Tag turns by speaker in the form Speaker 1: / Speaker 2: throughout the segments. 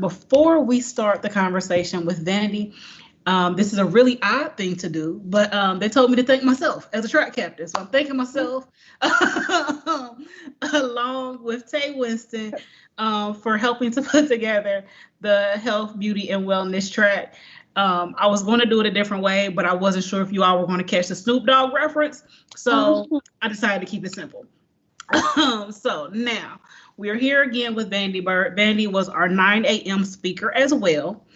Speaker 1: Before we start the conversation with Vandy, this is a really odd thing to do, but they told me to thank myself as a track captain. So I'm thanking myself along with Tay Winston for helping to put together the health, beauty, and wellness track. I was going to do it a different way, but I wasn't sure if you all were going to catch the Snoop Dogg reference. So I decided to keep it simple. So now we are here again with Vandy Bird. Vandy was our 9 a.m. speaker as well.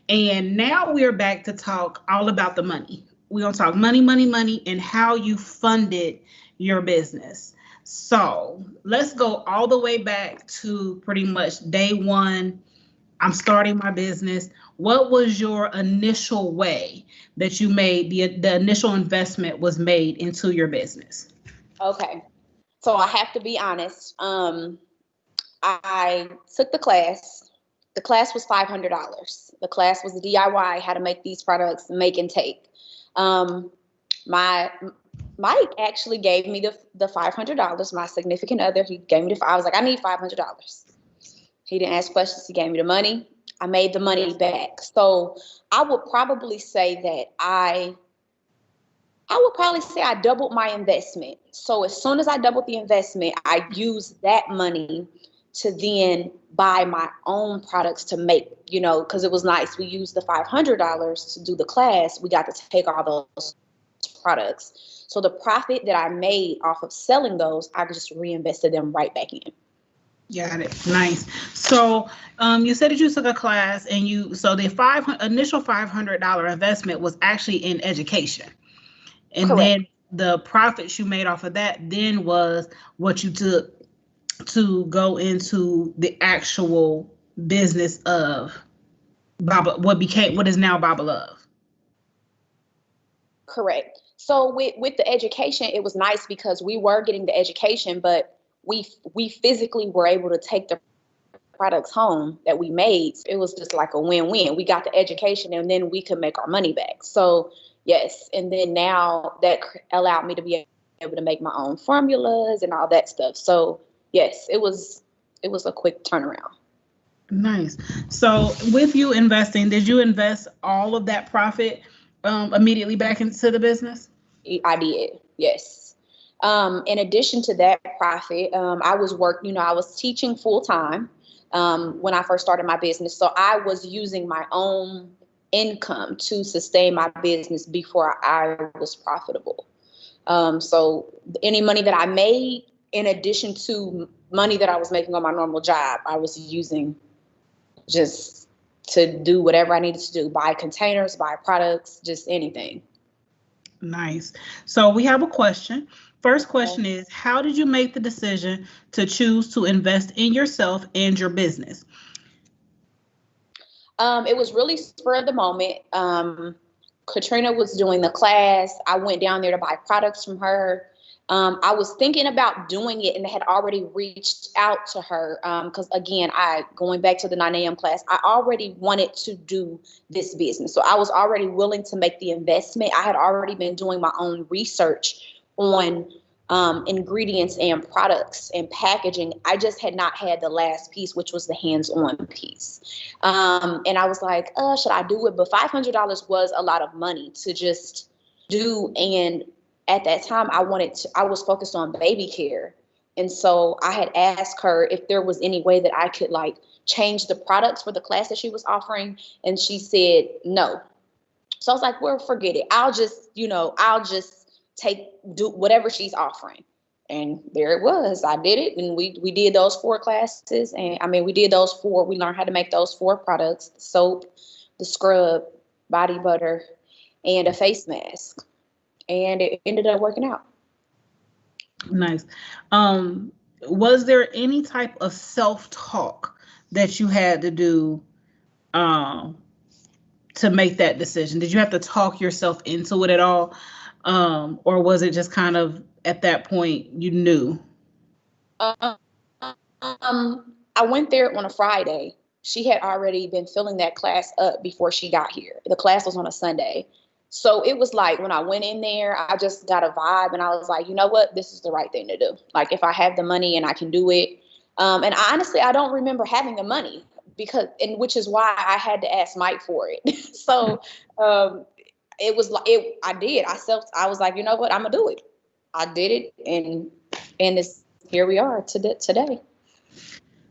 Speaker 1: And now we're back to talk all about the money. We're going to talk money, money, money, and how you funded your business. So let's go all the way back to pretty much day one. I'm starting my business. What was your initial way that you made the initial investment was made into your business?
Speaker 2: Okay. So I have to be honest. I took the class. The class was $500. The class was a DIY, how to make these products, make and take. My Mike actually gave me the $500. My significant other, he gave me I was like, I need $500. He didn't ask questions. He gave me the money. I made the money back. So I would probably say that I doubled my investment. So as soon as I doubled the investment, I used that money to then buy my own products to make, because it was nice. We used the $500 to do the class. We got to take all those products. So the profit that I made off of selling those, I just reinvested them right back in.
Speaker 1: Got it. Nice. So you said that you took a class and the initial $500 investment was actually in education. And
Speaker 2: Correct.
Speaker 1: Then the profits you made off of that then was what you took to go into the actual business of Baba, what is now Baba Love.
Speaker 2: Correct. So with the education, it was nice because we were getting the education, but we physically were able to take the products home that we made. It was just like a win-win. We got the education and then we could make our money back. So yes. And then now that allowed me to be able to make my own formulas and all that stuff. So yes, it was a quick turnaround.
Speaker 1: Nice. So with you investing, did you invest all of that profit immediately back into the business?
Speaker 2: I did. Yes. In addition to that profit, I was teaching full time when I first started my business. So I was using my own income to sustain my business before I was profitable. So any money that I made, in addition to money that I was making on my normal job, I was using just to do whatever I needed to do, buy containers, buy products, just anything.
Speaker 1: Nice. So we have a question. First question is, how did you make the decision to choose to invest in yourself and your business?
Speaker 2: It was really spur of the moment. Katrina was doing the class. I went down there to buy products from her. I was thinking about doing it and had already reached out to her because, again, going back to the 9 a.m. class, I already wanted to do this business. So I was already willing to make the investment. I had already been doing my own research on ingredients and products and packaging. I just had not had the last piece, which was the hands-on piece. And I was like, should I do it? But $500 was a lot of money to just do. And at that time, I was focused on baby care. And so I had asked her if there was any way that I could change the products for the class that she was offering. And she said no. So I was like, well, forget it. I'll just do whatever she's offering. And there it was. I did it. And we did those 4 classes. And we did those 4. We learned how to make those 4 products: the soap, the scrub, body butter, and a face mask. And it ended up working out.
Speaker 1: Nice. Was there any type of self-talk that you had to do to make that decision? Did you have to talk yourself into it at all? Or was it just kind of at that point you knew?
Speaker 2: I went there on a Friday. She had already been filling that class up before she got here. The class was on a Sunday. So it was like when I went in there, I just got a vibe and I was like, you know what? This is the right thing to do. Like if I have the money and I can do it. And honestly, I don't remember having the money. because, and which is why I had to ask Mike for it. So it was like, I did. I was like, you know what, I'm gonna do it. I did it, and it's, here we are today.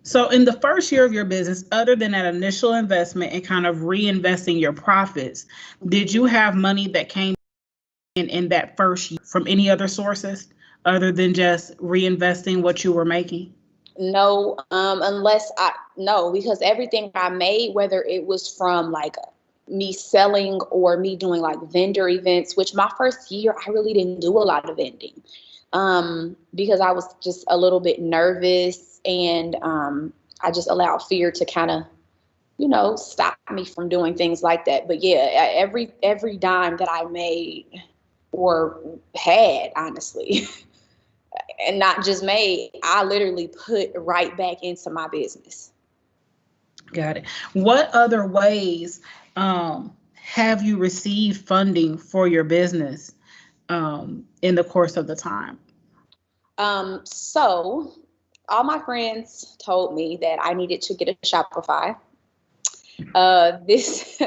Speaker 1: So in the first year of your business, other than that initial investment and kind of reinvesting your profits, did you have money that came in that first year from any other sources other than just reinvesting what you were making?
Speaker 2: No, no, because everything I made, whether it was from like me selling or me doing like vendor events, which my first year I really didn't do a lot of vending, because I was just a little bit nervous, and I just allowed fear to kind of, stop me from doing things like that. But yeah, every dime that I made or had, honestly, and not just made, I literally put right back into my business.
Speaker 1: Got it. What other ways have you received funding for your business in the course of the time?
Speaker 2: So all my friends told me that I needed to get a Shopify. This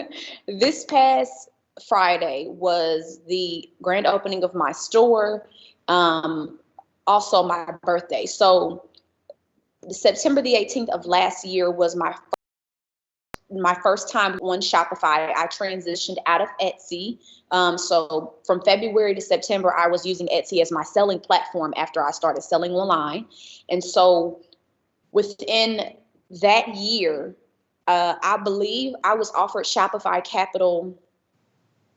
Speaker 2: this past Friday was the grand opening of my store. Also my birthday. So September the 18th of last year was my first time on Shopify. I transitioned out of Etsy. So from February to September, I was using Etsy as my selling platform after I started selling online. And so within that year, I believe I was offered Shopify Capital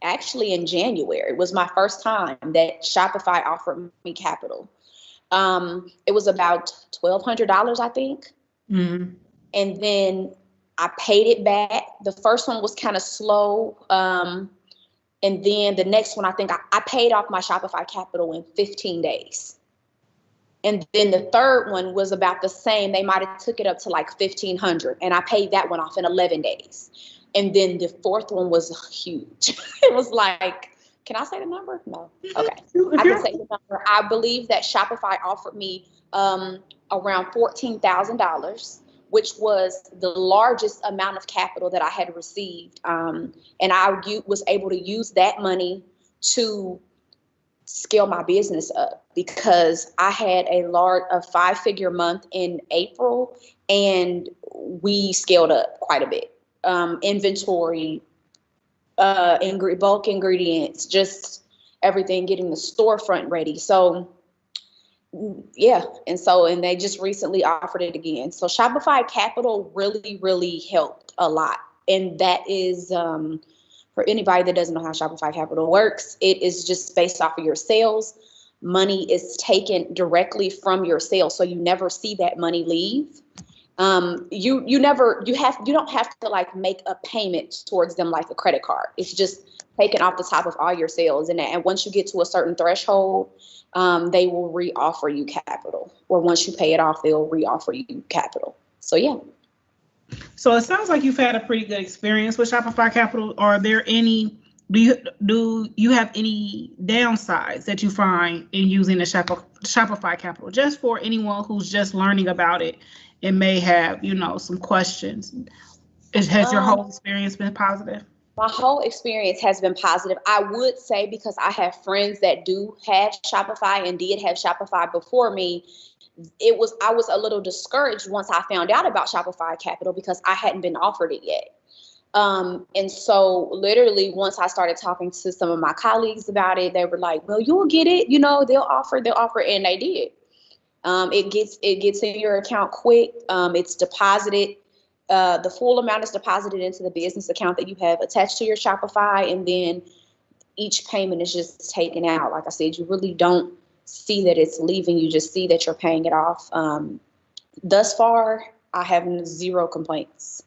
Speaker 2: actually in January. It was my first time that Shopify offered me capital. It was about $1,200, I think.
Speaker 1: Mm-hmm.
Speaker 2: And then I paid it back. The first one was kind of slow. And then the next one, I think I paid off my Shopify Capital in 15 days. And then the third one was about the same. They might have took it up to like 1,500, and I paid that one off in 11 days. And then the fourth one was huge. It was like, can I say the number? No. Okay. I can say the number. I believe that Shopify offered me around $14,000, which was the largest amount of capital that I had received. And I was able to use that money to scale my business up, because I had a 5-figure month in April, and we scaled up quite a bit. Inventory, bulk ingredients, just everything, getting the storefront ready. So yeah. And they just recently offered it again. So Shopify Capital really, really helped a lot. And that is, for anybody that doesn't know how Shopify Capital works, it is just based off of your sales. Money is taken directly from your sales, so you never see that money leave. You don't have to like make a payment towards them like a credit card. It's just taken off the top of all your sales, and once you get to a certain threshold, they will re-offer you capital, or once you pay it off, they'll re-offer you capital. So yeah.
Speaker 1: So it sounds like you've had a pretty good experience with Shopify Capital. Are there any, do you have any downsides that you find in using the Shopify Capital, just for anyone who's just learning about it and may have, some questions? Has your whole experience been positive?
Speaker 2: My whole experience has been positive. I would say, because I have friends that do have Shopify and did have Shopify before me, I was a little discouraged once I found out about Shopify Capital, because I hadn't been offered it yet. And so literally once I started talking to some of my colleagues about it, they were like, well, you'll get it, they'll offer, and they did. It gets in your account quick. It's deposited. The full amount is deposited into the business account that you have attached to your Shopify. And then each payment is just taken out. Like I said, you really don't see that it's leaving. You just see that you're paying it off. Thus far, I have zero complaints.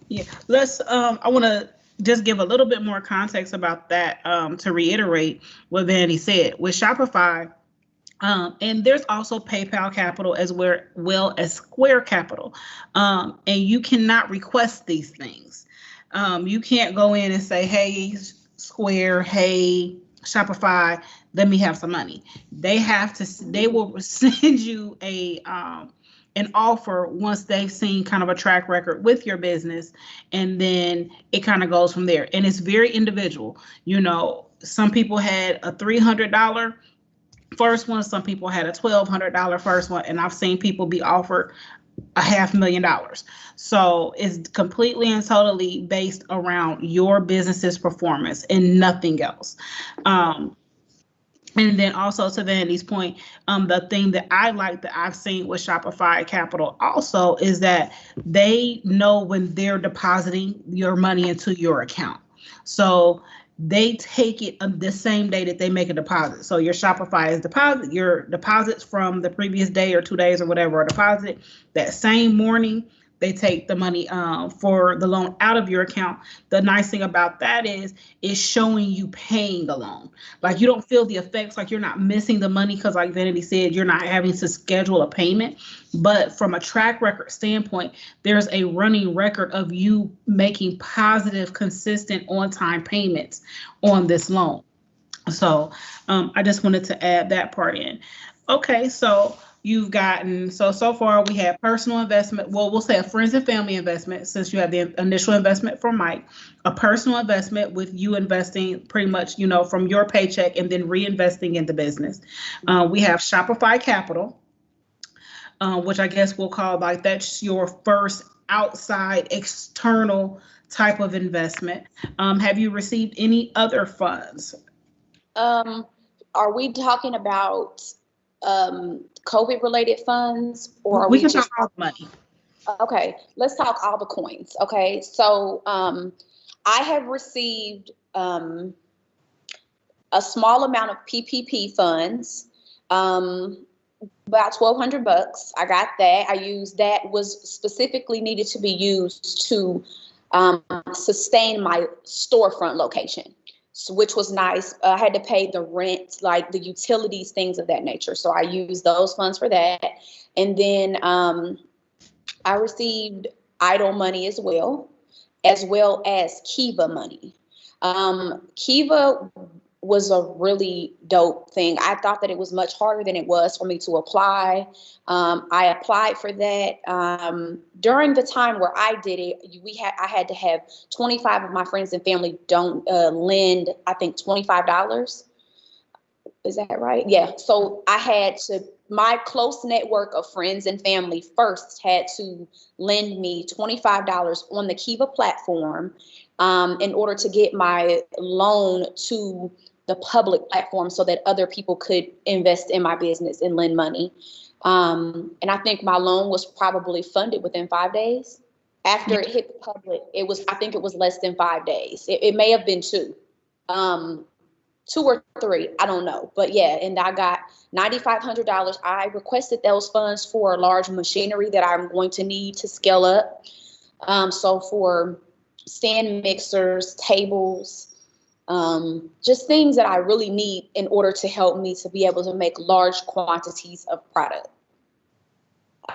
Speaker 1: Yeah, I want to just give a little bit more context about that, to reiterate what Vanity said. With Shopify, and there's also PayPal Capital as well as Square Capital, and you cannot request these things. You can't go in and say, hey, Square, hey, Shopify, let me have some money. They will send you an offer once they've seen kind of a track record with your business, and then it kind of goes from there. And it's very individual. You know, some people had a $300 first one, some people had a $1,200 first one, and I've seen people be offered $500,000. So it's completely and totally based around your business's performance and nothing else. And then also to Vandy's point, the thing that I like that I've seen with Shopify Capital also is that they know when they're depositing your money into your account. So they take it the same day that they make a deposit. So your Shopify is deposit, your deposits from the previous day or 2 days or whatever are deposited that same morning. They take the money for the loan out of your account. The nice thing about that is it's showing you paying the loan. Like you don't feel the effects, like you're not missing the money because like Vanity said, you're not having to schedule a payment. But from a track record standpoint, there's a running record of you making positive, consistent, on-time payments on this loan. So I just wanted to add that part in. Okay, so you've gotten, so far we have personal investment. Well, we'll say a friends and family investment since you have the initial investment from Mike, a personal investment with you investing pretty much, you know, from your paycheck and then reinvesting in the business. We have Shopify Capital, which I guess we'll call like that's your first outside external type of investment. Have you received any other funds?
Speaker 2: Are we talking about COVID related funds, or are
Speaker 1: We
Speaker 2: we
Speaker 1: can
Speaker 2: just
Speaker 1: talk all the money.
Speaker 2: Okay, let's talk all the coins. Okay, so I have received a small amount of PPP funds, about $1,200. I got that. I used that, was specifically needed to be used to sustain my storefront location. So, which was nice. I had to pay the rent, like the utilities, things of that nature. So I used those funds for that. And then I received idle money as well as Kiva money. Kiva was a really dope thing. I thought that it was much harder than it was for me to apply. I applied for that. During the time where I did it, I had to have 25 of my friends and family don't lend, I think $25. Is that right? Yeah. So I had to, my close network of friends and family first had to lend me $25 on the Kiva platform in order to get my loan to the public platform so that other people could invest in my business and lend money. And I think my loan was probably funded within 5 days. After it hit the public, I think it was less than 5 days. It may have been 2. 2 or 3, I don't know. But yeah, and I got $9,500. I requested those funds for large machinery that I'm going to need to scale up. So for stand mixers, tables, just things that I really need in order to help me to be able to make large quantities of product.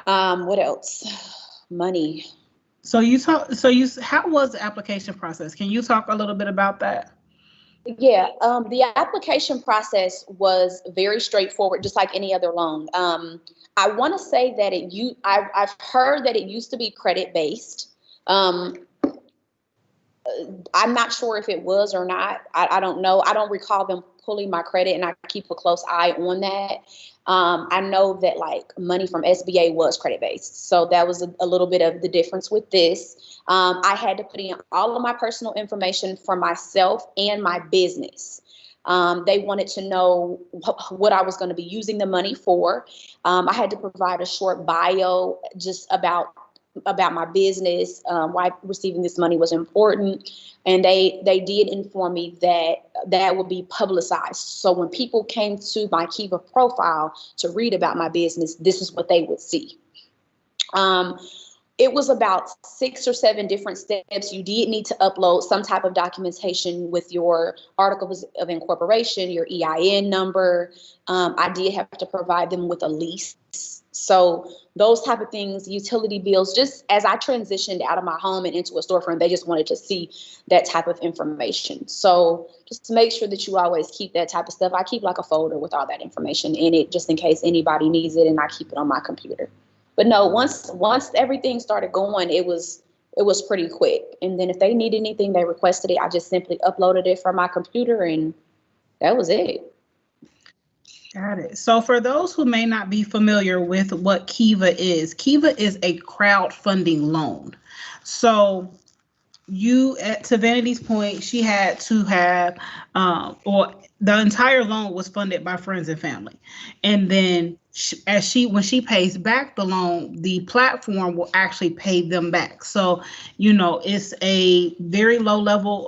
Speaker 2: What else? Money.
Speaker 1: How was the application process? Can you talk a little bit about that?
Speaker 2: Yeah, the application process was very straightforward, just like any other loan. I want to say that I've heard that it used to be credit based. I'm not sure if it was or not. I don't know. I don't recall them pulling my credit, and I keep a close eye on that. I know that like money from SBA was credit based. So that was a little bit of the difference with this. I had to put in all of my personal information for myself and my business. They wanted to know what I was going to be using the money for. I had to provide a short bio just about my business, why receiving this money was important. And they did inform me that would be publicized. So when people came to my Kiva profile to read about my business, this is what they would see. It was about 6 or 7 different steps. You did need to upload some type of documentation with your articles of incorporation, your EIN number. I did have to provide them with a lease. So those type of things, utility bills, just as I transitioned out of my home and into a storefront, they just wanted to see that type of information. So just to make sure that you always keep that type of stuff. I keep like a folder with all that information in it just in case anybody needs it, and I keep it on my computer. But no, once everything started going, it was pretty quick. And then if they needed anything, they requested it. I just simply uploaded it from my computer, and that was it.
Speaker 1: Got it. So for those who may not be familiar with what Kiva is a crowdfunding loan. So to Vanity's point, she had to have, or the entire loan was funded by friends and family. And then when she pays back the loan, the platform will actually pay them back. So, it's a very low level,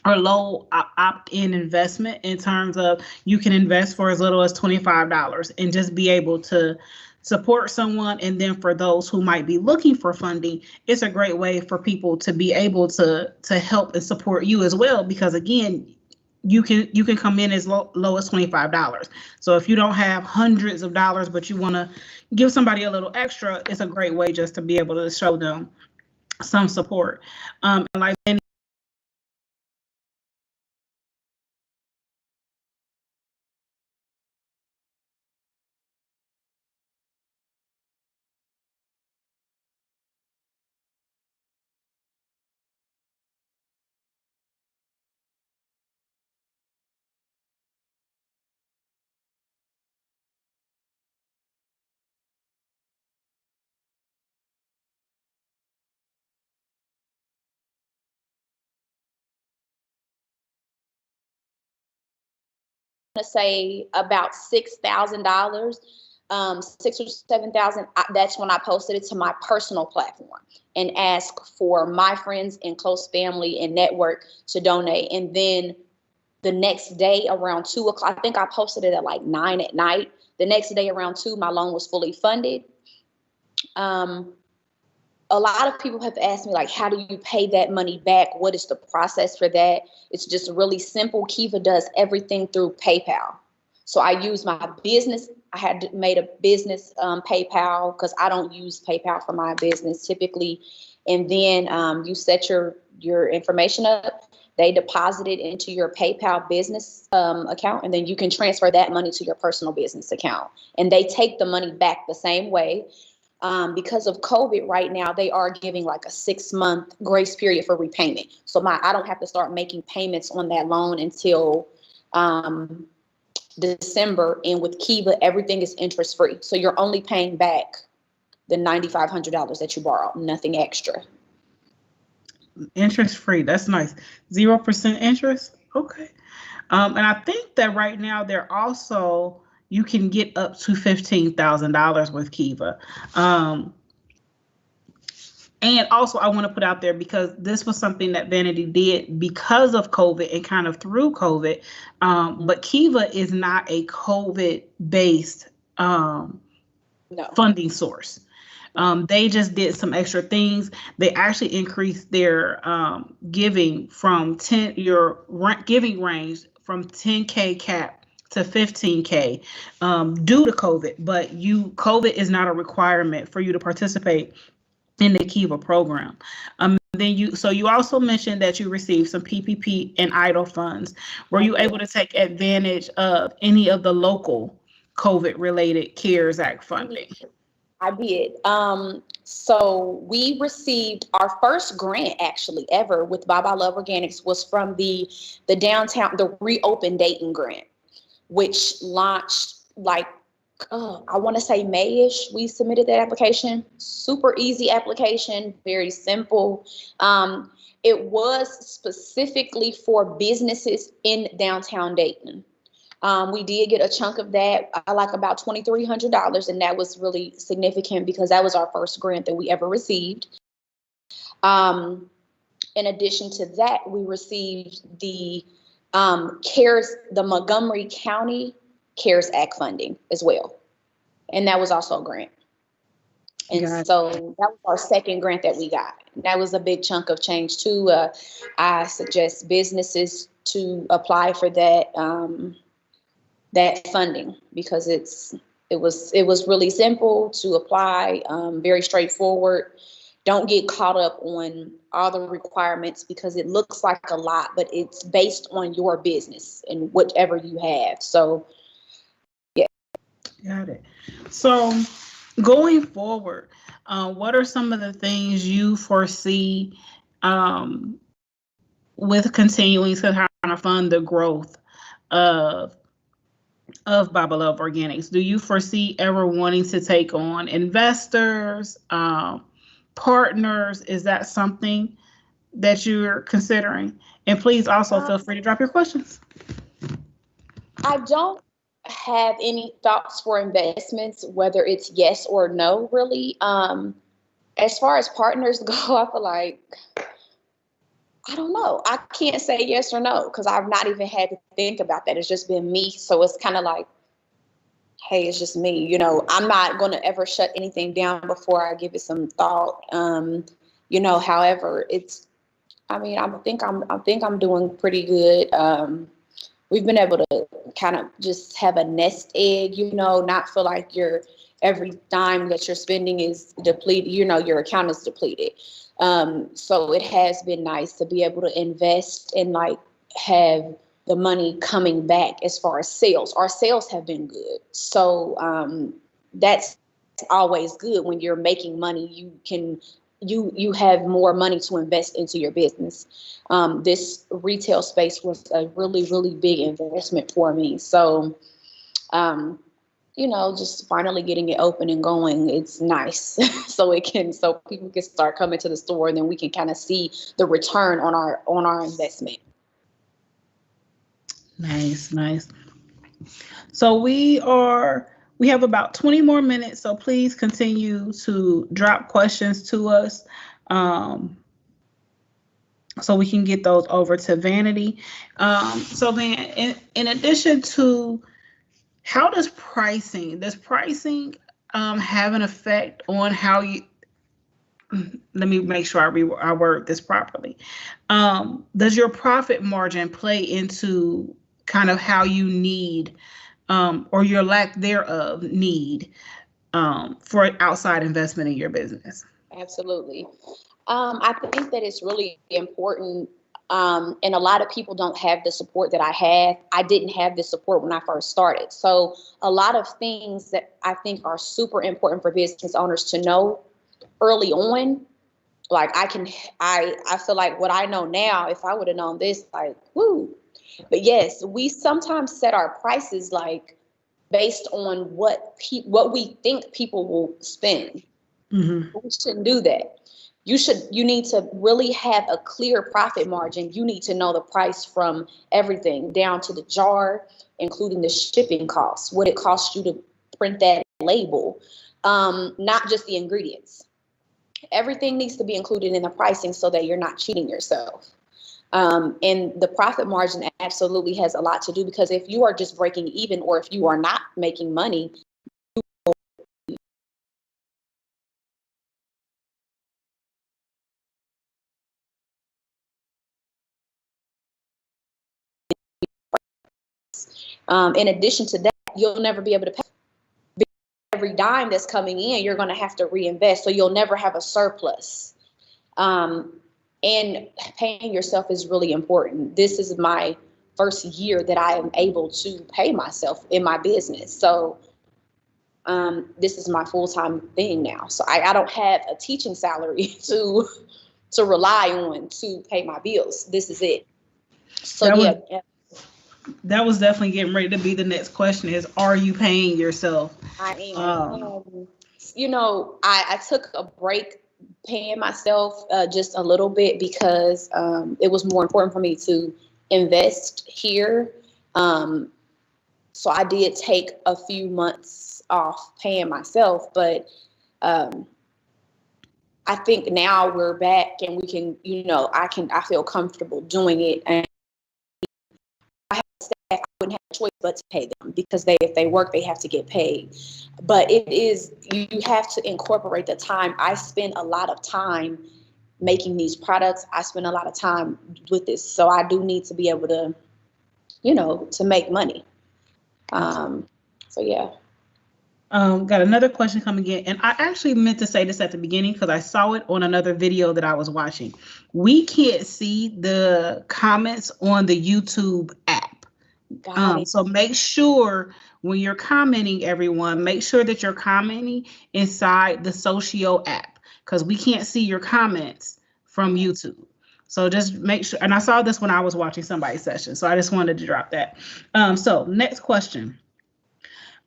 Speaker 1: or low opt-in investment, in terms of you can invest for as little as $25 and just be able to support someone. And then for those who might be looking for funding, it's a great way for people to be able to help and support you as well, because again, you can come in as low as $25. So if you don't have hundreds of dollars but you want to give somebody a little extra, it's a great way just to be able to show them some support. And like
Speaker 2: To say about $6,000, 6 or 7,000. That's when I posted it to my personal platform and asked for my friends and close family and network to donate. And then the next day around 2 o'clock, I think I posted it at like 9 at night. The next day around 2, my loan was fully funded. A lot of people have asked me, like, how do you pay that money back? What is the process for that? It's just really simple. Kiva does everything through PayPal. So I use my business. I had made a business PayPal, because I don't use PayPal for my business typically. And then you set your information up. They deposit it into your PayPal business account, and then you can transfer that money to your personal business account. And they take the money back the same way. Because of COVID right now, they are giving like a 6-month grace period for repayment. So I don't have to start making payments on that loan until December. And with Kiva, everything is interest free. So you're only paying back the $9,500 that you borrowed, nothing extra.
Speaker 1: interest free. That's nice. 0% interest. Okay. And I think that right now you can get up to $15,000 with Kiva. And also, I want to put out there, because this was something that Vanity did because of COVID and kind of through COVID. But Kiva is not a COVID-based funding source. They just did some extra things. They actually increased their giving giving range from 10K cap to 15K due to COVID. But COVID is not a requirement for you to participate in the Kiva program. Then you also mentioned that you received some PPP and EIDL funds. Were you able to take advantage of any of the local COVID-related CARES Act funding?
Speaker 2: I did. So we received our first grant actually ever with Bob I Love Organics was from the downtown, the Reopen Dayton grant, which launched like, I want to say May-ish. We submitted that application. Super easy application, very simple. It was specifically for businesses in downtown Dayton. We did get a chunk of that, like about $2,300, and that was really significant because that was our first grant that we ever received. In addition to that, we received the Montgomery County CARES Act funding as well, and that was also a grant. And so that was our second grant that we got. That was a big chunk of change too. I suggest businesses to apply for that funding because it was really simple to apply, very straightforward. Don't get caught up on all the requirements because it looks like a lot, but it's based on your business and whatever you have. So, yeah.
Speaker 1: Got it. So Going forward, what are some of the things you foresee um, with continuing to kind of fund the growth of Baba Love Organics? Do you foresee ever wanting to take on investors, partners? Is that something that you're considering? And please also
Speaker 2: Um,
Speaker 1: feel free to drop your questions.
Speaker 2: I don't have any thoughts for investments, whether it's yes or no, really. As far as partners go, I feel like I don't know. I can't say yes or no because I've not even had to think about that. It's just been me. So it's kind of like, hey, it's just me. I'm not going to ever shut anything down before I give it some thought. However, I think I'm doing pretty good. We've been able to kind of just have a nest egg, not feel like every dime that you're spending is depleted, your account is depleted. So it has been nice to be able to invest and like have the money coming back as far as sales. Our sales have been good. So that's always good when you're making money. You have more money to invest into your business. This retail space was a really, really big investment for me. So, just finally getting it open and going, it's nice. So people can start coming to the store, and then we can kind of see the return on our investment.
Speaker 1: Nice, nice. So we have about 20 more minutes, so please continue to drop questions to us, so we can get those over to Vanity. So then in addition to, how does pricing have an effect on how you, let me make sure I word this properly. Does your profit margin play into kind of how you need, or your lack thereof need, for outside investment in your business?
Speaker 2: Absolutely. I think that it's really important. And a lot of people don't have the support that I had. I didn't have the support when I first started. So a lot of things that I think are super important for business owners to know early on, like I feel like what I know now, if I would have known this, like, woo. But yes, we sometimes set our prices like based on what we think people will spend.
Speaker 1: Mm-hmm.
Speaker 2: We shouldn't do that. You need to really have a clear profit margin. You need to know the price from everything down to the jar, including the shipping costs, what it costs you to print that label, not just the ingredients. Everything needs to be included in the pricing so that you're not cheating yourself. And the profit margin absolutely has a lot to do, because if you are just breaking even, or if you are not making money, in addition to that, you'll never be able to pay. Every dime that's coming in, you're going to have to reinvest. So you'll never have a surplus. And paying yourself is really important. This is my first year that I am able to pay myself in my business. So this is my full-time thing now. So I don't have a teaching salary to rely on to pay my bills. This is it. So
Speaker 1: That was
Speaker 2: yeah,
Speaker 1: that was definitely getting ready to be the next question: is, are you paying yourself?
Speaker 2: I am.
Speaker 1: Um,
Speaker 2: I took a break paying myself just a little bit because it was more important for me to invest here. Um, so I did take a few months off paying myself, but um, I think now we're back and we can, I feel comfortable doing it. And I wouldn't have a choice but to pay them, because if they work, they have to get paid. But you have to incorporate the time. I spend a lot of time making these products. I spend a lot of time with this. So I do need to be able to, to make money. So yeah.
Speaker 1: got another question coming in, and I actually meant to say this at the beginning because I saw it on another video that I was watching. We can't see the comments on the YouTube app.
Speaker 2: Got it.
Speaker 1: So make sure when you're commenting, everyone, make sure that you're commenting inside the Socio app because we can't see your comments from
Speaker 2: Okay.
Speaker 1: YouTube. So just make sure. And I saw this when I was watching somebody's session, so I just wanted to drop that. So next question.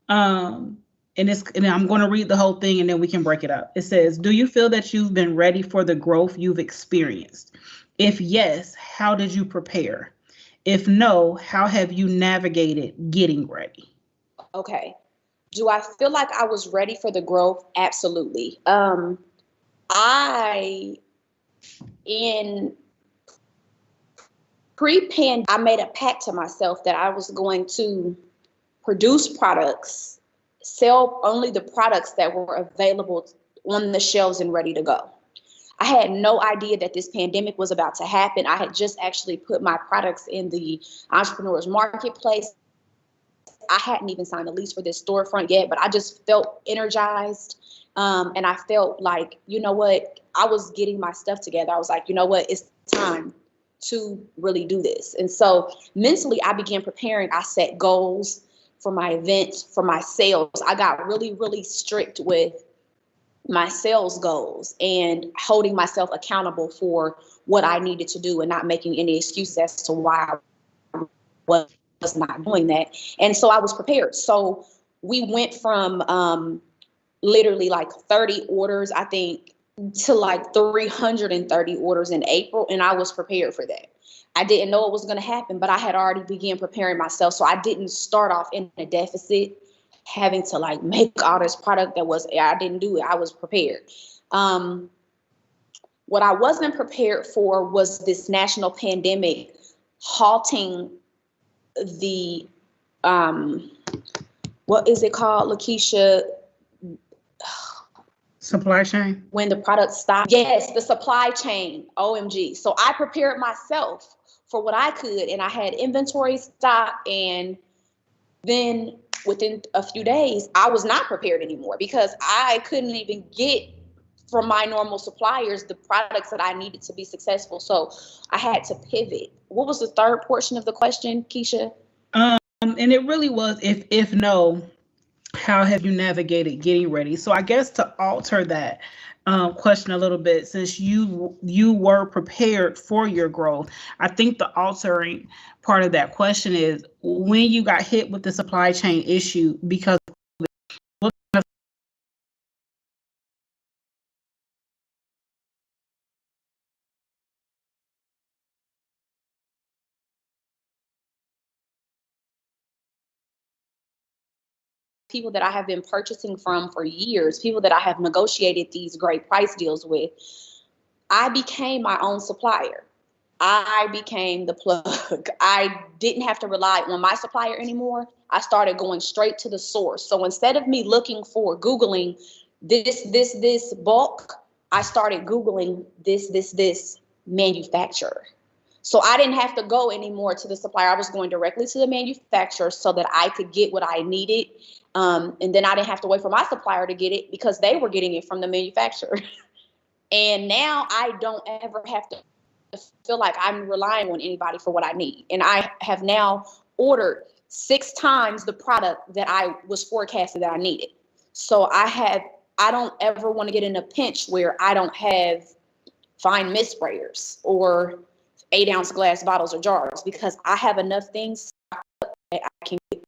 Speaker 1: Um, and I'm going to read the whole thing and then we can break it up. It says, "Do you feel that you've been ready for the growth you've experienced? If yes, how did you prepare? If no, how have you navigated getting ready?"
Speaker 2: Okay. Do I feel like I was ready for the growth? Absolutely. I in pre-pandemic, I made a pact to myself that I was going to produce products, sell only the products that were available on the shelves and ready to go. I had no idea that this pandemic was about to happen. I had just actually put my products in the entrepreneurs marketplace. I hadn't even signed a lease for this storefront yet, but I just felt energized. And I felt like, you know what, I was getting my stuff together. I was like, you know what, it's time to really do this. And so mentally, I began preparing. I set goals for my events, for my sales. I got really, really strict with my sales goals and holding myself accountable for what I needed to do and not making any excuses as to why I was not doing that. And so I was prepared. So we went from literally like 30 orders, I think, to like 330 orders in April. And I was prepared for that. I didn't know it was going to happen, but I had already began preparing myself. So I didn't start off in a deficit, having to like make all this product I didn't do it. I was prepared. What I wasn't prepared for was this national pandemic halting the, what is it called, Lakeisha?
Speaker 1: Supply chain.
Speaker 2: When the product stopped. Yes, the supply chain. OMG. So I prepared myself for what I could, and I had inventory stock, and then within a few days, I was not prepared anymore because I couldn't even get from my normal suppliers the products that I needed to be successful. So I had to pivot. What was the third portion of the question, Keisha?
Speaker 1: And it really was, if no, how have you navigated getting ready? So I guess to alter that question a little bit, since you were prepared for your growth, I think the altering part of that question is when you got hit with the supply chain issue because what kind of
Speaker 2: People that I have been purchasing from for years, people that I have negotiated these great price deals with, I became my own supplier. I became the plug. I didn't have to rely on my supplier anymore. I started going straight to the source. So instead of me looking for Googling this bulk, I started Googling this manufacturer. So I didn't have to go anymore to the supplier. I was going directly to the manufacturer so that I could get what I needed. And then I didn't have to wait for my supplier to get it because they were getting it from the manufacturer. And now I don't ever have to feel like I'm relying on anybody for what I need. And I have now ordered 6 times the product that I was forecasted that I needed. So I don't ever want to get in a pinch where I don't have fine mist sprayers or 8-ounce glass bottles or jars because I have enough things that I can get.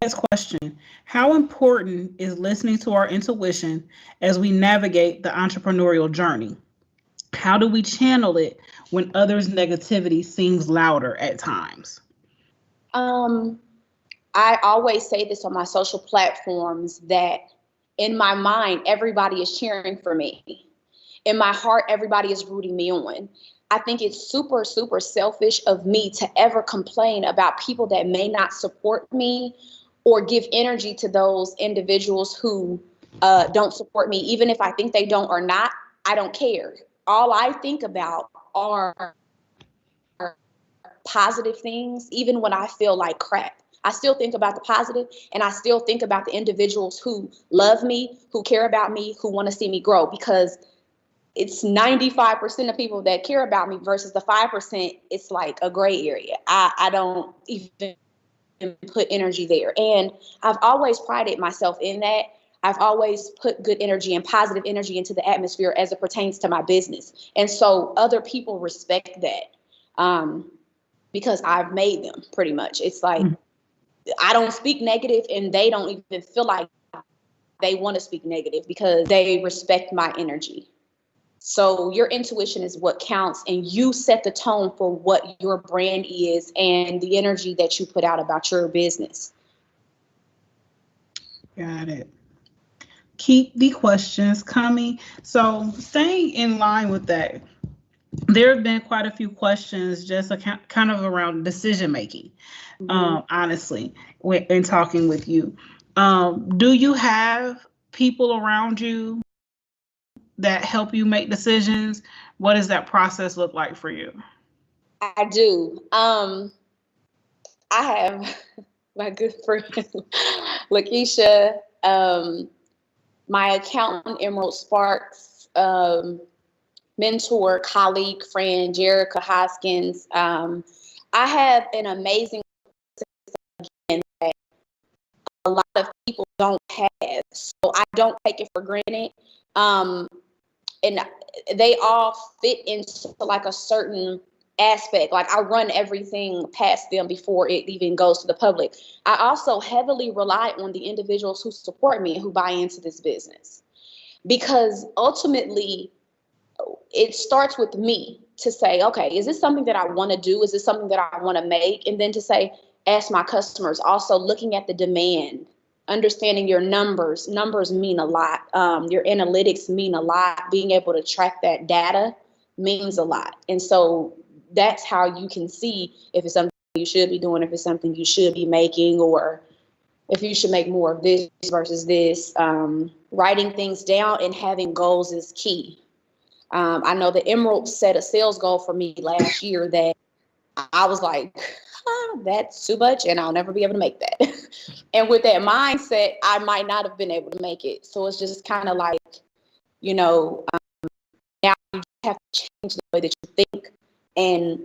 Speaker 1: Next question. How important is listening to our intuition as we navigate the entrepreneurial journey? How do we channel it when others' negativity seems louder at times?
Speaker 2: I always say this on my social platforms that in my mind, everybody is cheering for me. In my heart, everybody is rooting me on. I think it's super, super selfish of me to ever complain about people that may not support me or give energy to those individuals who don't support me. Even if I think they don't or not, I don't care. All I think about are positive things, even when I feel like crap. I still think about the positive, and I still think about the individuals who love me, who care about me, who want to see me grow, because it's 95% of people that care about me versus the 5%. It's like a gray area. I don't even put energy there. And I've always prided myself in that. I've always put good energy and positive energy into the atmosphere as it pertains to my business. And so other people respect that, because I've made them pretty much. It's like, I don't speak negative and they don't even feel like they want to speak negative because they respect my energy. So your intuition is what counts, and you set the tone for what your brand is and the energy that you put out about your business.
Speaker 1: Got it. Keep the questions coming. So staying in line with that, there have been quite a few questions just kind of around decision making. Honestly, when talking with you, do you have people around you that help you make decisions? What does that process look like for you?
Speaker 2: I do. I have my good friend Lakeisha, my accountant Emerald Sparks, mentor, colleague, friend Jerica Hoskins. I have an amazing that a lot of people don't have, so I don't take it for granted. And they all fit into like a certain aspect. Like I run everything past them before it even goes to the public. I also heavily rely on the individuals who support me and who buy into this business, because ultimately it starts with me to say, okay, is this something that I want to do? Is this something that I want to make? And then to say, ask my customers, also looking at the demand, understanding your numbers. Numbers mean a lot. Your analytics mean a lot. Being able to track that data means a lot. And so that's how you can see if it's something you should be doing, if it's something you should be making, or if you should make more of this versus this. Writing things down and having goals is key. I know that Emerald set a sales goal for me last year that I was like, that's too much and I'll never be able to make that. And with that mindset, I might not have been able to make it. So it's just kind of like, you know, now you have to change the way that you think and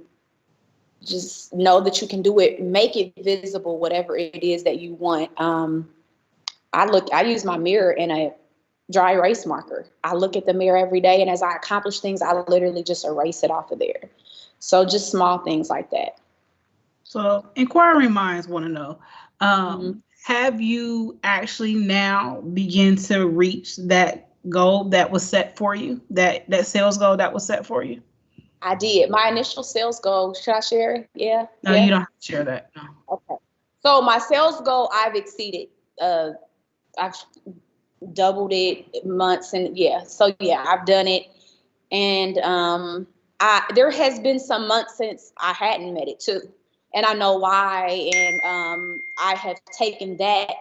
Speaker 2: just know that you can do it, make it visible, whatever it is that you want. I use my mirror in a dry erase marker. I look at the mirror every day, and as I accomplish things, I literally just erase it off of there. So just small things like that.
Speaker 1: So inquiring minds want to know, have you actually now begin to reach that goal that was set for you, that sales goal that was set for you?
Speaker 2: I did. My initial sales goal, should I share it? Yeah.
Speaker 1: No, you don't have to share that. No.
Speaker 2: Okay. So my sales goal, I've exceeded. I've doubled it months, and so I've done it. And there has been some months since I hadn't met it too, and I know why. And I have taken that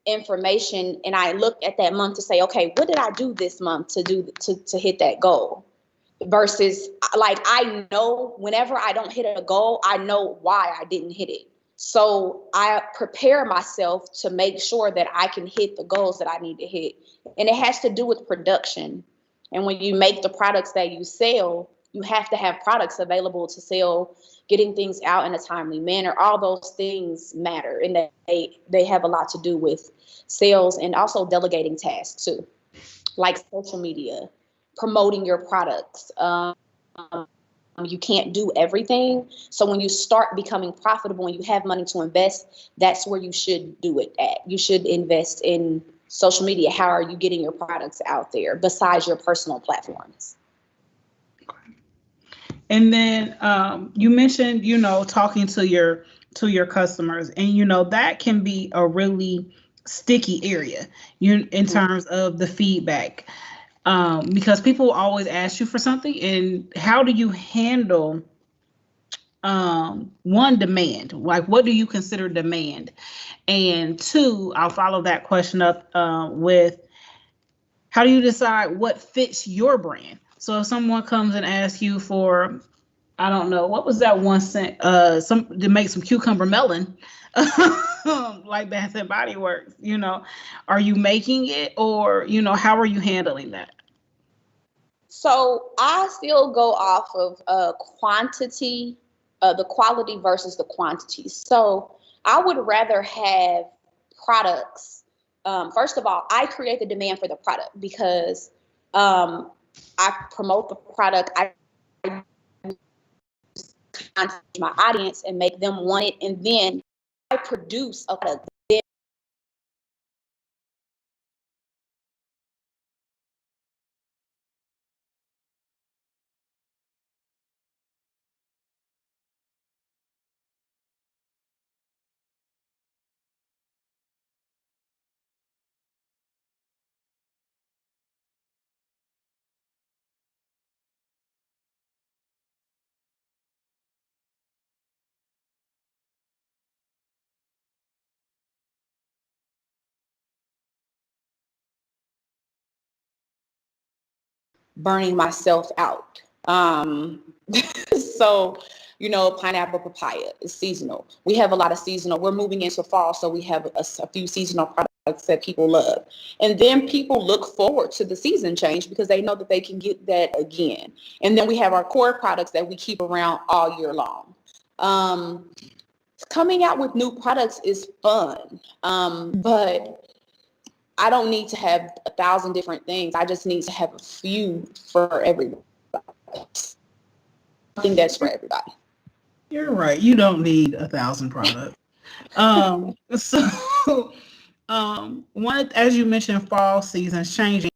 Speaker 2: information and I looked at that month to say, okay, what did I do this month to hit that goal? Versus, like, I know whenever I don't hit a goal, I know why I didn't hit it. So I prepare myself to make sure that I can hit the goals that I need to hit. And it has to do with production. And when you make the products that you sell, you have to have products available to sell, getting things out in a timely manner. All those things matter, and they have a lot to do with sales, and also delegating tasks too, like social media, promoting your products. You can't do everything. So when you start becoming profitable and you have money to invest, that's where you should do it at. You should invest in social media. How are you getting your products out there besides your personal platforms?
Speaker 1: And then you mentioned, talking to your customers, and that can be a really sticky area in terms of the feedback. Because people always ask you for something, and how do you handle one, demand? Like, what do you consider demand? And two, I'll follow that question up with, how do you decide what fits your brand? So if someone comes and asks you for, I don't know, what was that one cent, to make some cucumber melon, like Bath and Body Works, are you making it, or, how are you handling that?
Speaker 2: So I still go off of quantity, the quality versus the quantity. So I would rather have products. First of all, I create the demand for the product because um, I promote the product. I contact my audience and make them want it, and then I produce a product. Burning myself out. So, pineapple, papaya is seasonal. We have a lot of seasonal. We're moving into fall, so we have a few seasonal products that people love. And then people look forward to the season change because they know that they can get that again. And then we have our core products that we keep around all year long. Coming out with new products is fun, but I don't need to have 1,000 different things. I just need to have a few for everybody. I think that's for everybody.
Speaker 1: You're right. You don't need 1,000 products. So, one, as you mentioned, fall season's changing.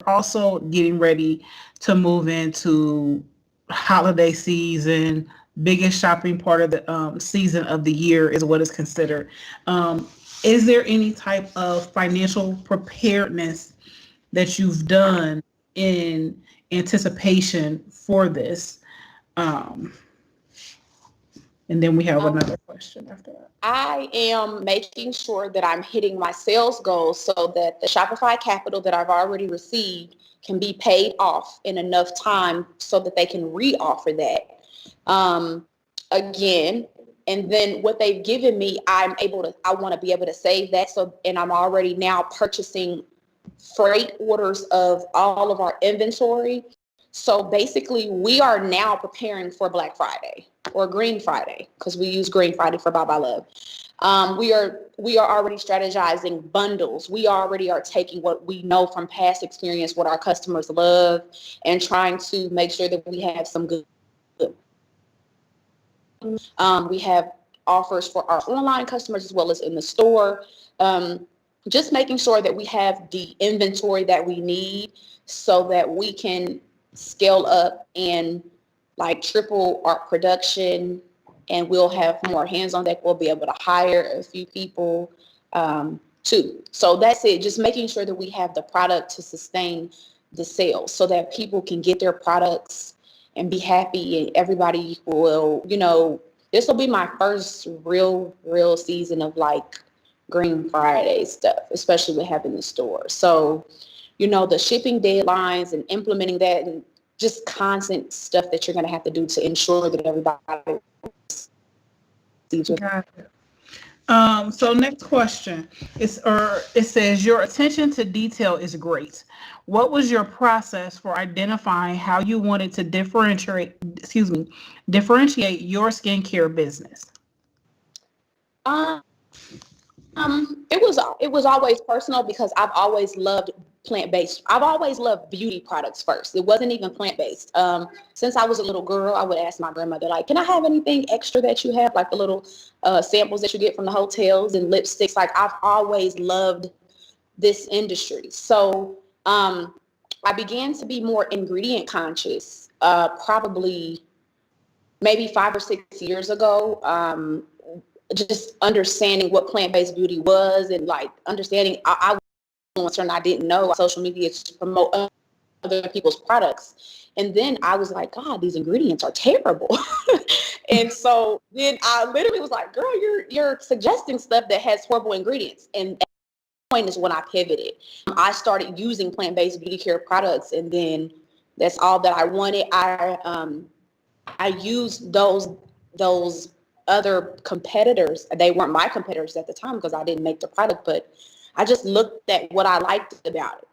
Speaker 1: Also getting ready to move into holiday season. Biggest shopping part of the season of the year is what is considered. Is there any type of financial preparedness that you've done in anticipation for this? Um, and then we have another question after that.
Speaker 2: I am making sure that I'm hitting my sales goals so that the Shopify capital that I've already received can be paid off in enough time so that they can re-offer that again. And then what they've given me, I want to be able to save that. So, and I'm already now purchasing freight orders of all of our inventory. So basically, we are now preparing for Black Friday or Green Friday because we use Green Friday for Buy by Love. We are already strategizing bundles. We already are taking what we know from past experience, what our customers love, and trying to make sure that we have some good. We have offers for our online customers as well as in the store. Just making sure that we have the inventory that we need so that we can scale up and like triple our production, and we'll have more hands on deck. We'll be able to hire a few people too. So that's it. Just making sure that we have the product to sustain the sales so that people can get their products and be happy, and everybody will, this will be my first real season of like Green Friday stuff, especially with having the store. So, the shipping deadlines and implementing that and just constant stuff that you're going to have to do to ensure that everybody sees it.
Speaker 1: Got it. So next question it says your attention to detail is great. What was your process for identifying how you wanted to differentiate your skincare business?
Speaker 2: It was always personal because I've always loved plant-based. I've always loved beauty products first. It wasn't even plant-based. Since I was a little girl, I would ask my grandmother, like, can I have anything extra that you have? Like the little samples that you get from the hotels and lipsticks. Like, I've always loved this industry. So I began to be more ingredient conscious probably maybe 5 or 6 years ago. Just understanding what plant-based beauty was and like understanding I was and I didn't know social media to promote other people's products. And then I was like, God, these ingredients are terrible. And so then I literally was like, girl, you're suggesting stuff that has horrible ingredients. And at that point is when I pivoted. I started using plant-based beauty care products, and then that's all that I wanted. I used those other competitors. They weren't my competitors at the time because I didn't make the product, but I just looked at what I liked about it.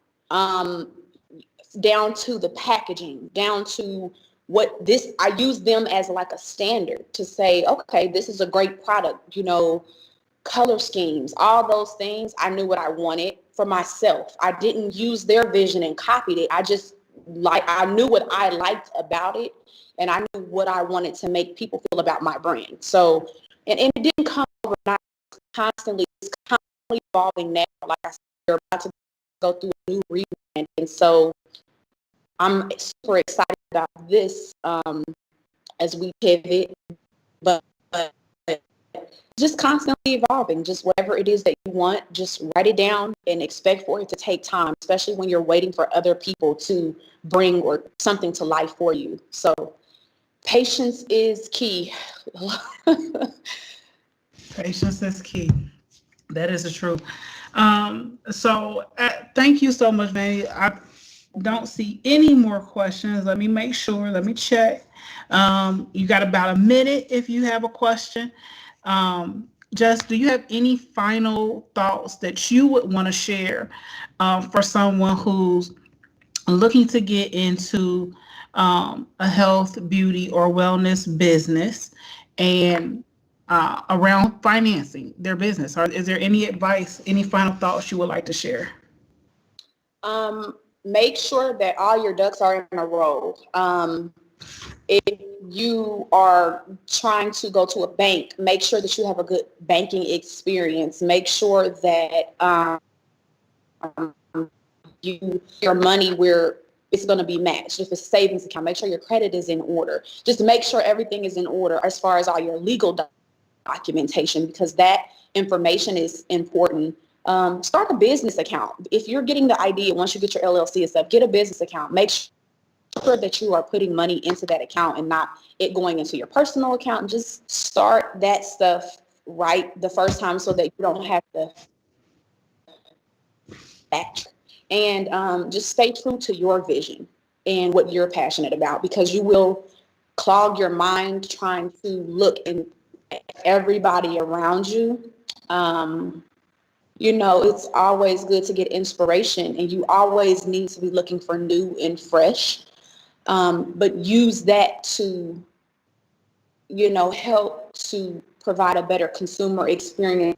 Speaker 2: down to the packaging, down to what this, I use them as like a standard to say, okay, this is a great product, you know, color schemes, all those things. I knew what I wanted for myself. I didn't use their vision and copied it. I knew what I liked about it, and I knew what I wanted to make people feel about my brand. So, and it didn't come overnight. It's constantly evolving now. Like I said, we're about to go through a new rebrand. And so I'm super excited about this as we pivot, but just constantly evolving. Just whatever it is that you want, just write it down and expect for it to take time, especially when you're waiting for other people to bring or something to life for you. So patience is key.
Speaker 1: Patience is key. That is the truth. Thank you so much, Vanny. I don't see any more questions. Let me make sure. Let me check. You got about a minute if you have a question. Jess, do you have any final thoughts that you would want to share for someone who's looking to get into a health, beauty, or wellness business and around financing their business? Or is there any advice, any final thoughts you would like to share?
Speaker 2: Make sure that all your ducks are in a row. If you are trying to go to a bank, make sure that you have a good banking experience. Make sure that your money where it's going to be matched. If it's a savings account, make sure your credit is in order. Just make sure everything is in order as far as all your legal documentation, because that information is important. Start a business account. If you're getting the idea, once you get your LLC and stuff, get a business account. Make sure that you are putting money into that account and not it going into your personal account. And just start that stuff right the first time so that you don't have to backtrack. And just stay true to your vision and what you're passionate about, because you will clog your mind trying to look at everybody around you. You know, it's always good to get inspiration, and you always need to be looking for new and fresh. But use that to, you know, help to provide a better consumer experience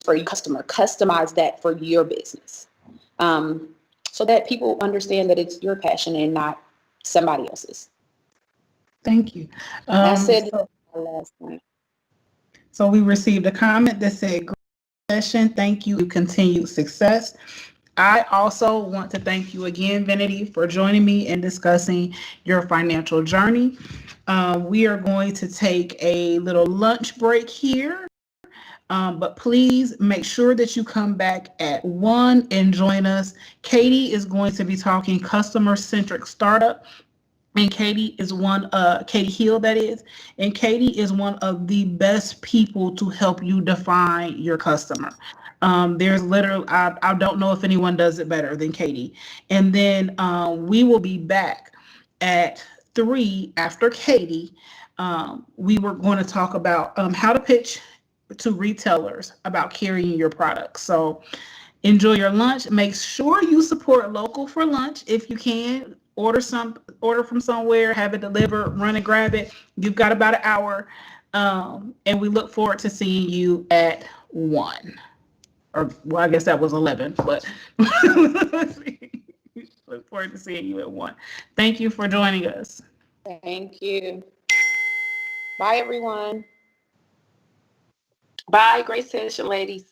Speaker 2: for your customer. Customize that for your business, so that people understand that it's your passion and not somebody else's.
Speaker 1: Thank you.
Speaker 2: That's it. Last point.
Speaker 1: So we received a comment that said, "Great session. Thank you. Continued success." I also want to thank you again, Vanity, for joining me and discussing your financial journey. We are going to take a little lunch break here, but please make sure that you come back at 1 and join us. Katie is going to be talking customer-centric startup. And Katie Hill, that is. And Katie is one of the best people to help you define your customer. There's literally, I don't know if anyone does it better than Katie. And then we will be back at 3 after Katie. We were going to talk about how to pitch to retailers about carrying your products. So enjoy your lunch. Make sure you support local for lunch if you can. Order from somewhere, have it delivered, run and grab it. You've got about an hour. And we look forward to seeing you at 1. Or, well, I guess that was 11, but look forward to seeing you at 1. Thank you for joining us.
Speaker 2: Thank you. Bye, everyone. Bye. Great session, ladies.